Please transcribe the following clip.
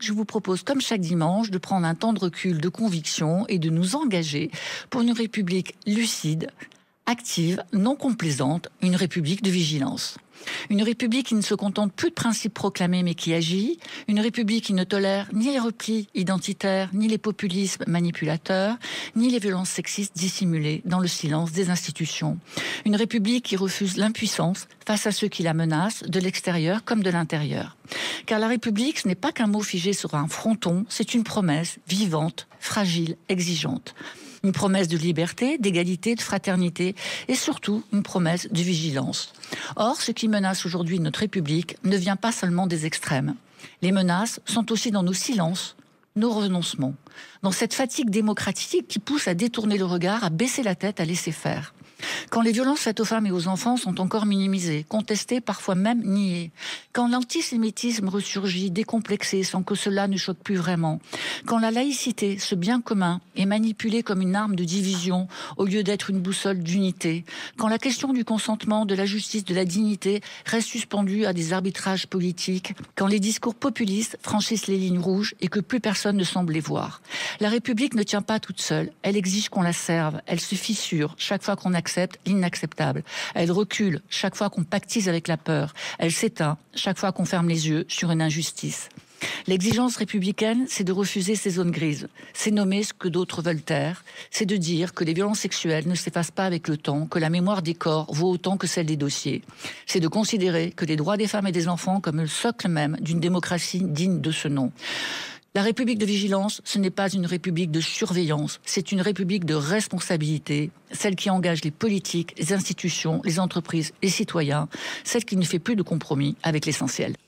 je vous propose, comme chaque dimanche, de prendre un temps de recul, de conviction et de nous engager pour une République lucide, active, non complaisante, une République de vigilance. Une République qui ne se contente plus de principes proclamés mais qui agit, une République qui ne tolère ni les replis identitaires, ni les populismes manipulateurs, ni les violences sexistes dissimulées dans le silence des institutions. Une République qui refuse l'impuissance face à ceux qui la menacent, de l'extérieur comme de l'intérieur. Car la République, ce n'est pas qu'un mot figé sur un fronton, c'est une promesse vivante, fragile, exigeante. Une promesse de liberté, d'égalité, de fraternité et surtout une promesse de vigilance. Or, ce qui menace aujourd'hui notre République ne vient pas seulement des extrêmes. Les menaces sont aussi dans nos silences, nos renoncements, dans cette fatigue démocratique qui pousse à détourner le regard, à baisser la tête, à laisser faire. Quand les violences faites aux femmes et aux enfants sont encore minimisées, contestées, parfois même niées, quand l'antisémitisme ressurgit décomplexé sans que cela ne choque plus vraiment, quand la laïcité, ce bien commun, est manipulée comme une arme de division au lieu d'être une boussole d'unité, quand la question du consentement, de la justice, de la dignité reste suspendue à des arbitrages politiques, quand les discours populistes franchissent les lignes rouges et que plus personne ne semble les voir. La République ne tient pas toute seule, elle exige qu'on la serve, elle se fissure chaque fois qu'on accepte l'inacceptable. Elle recule chaque fois qu'on pactise avec la peur. Elle s'éteint chaque fois qu'on ferme les yeux sur une injustice. L'exigence républicaine, c'est de refuser ces zones grises. C'est nommer ce que d'autres veulent taire. C'est de dire que les violences sexuelles ne s'effacent pas avec le temps, que la mémoire des corps vaut autant que celle des dossiers. C'est de considérer que les droits des femmes et des enfants comme le socle même d'une démocratie digne de ce nom. La République de vigilance, ce n'est pas une République de surveillance, c'est une République de responsabilité, celle qui engage les politiques, les institutions, les entreprises, les citoyens, celle qui ne fait plus de compromis avec l'essentiel.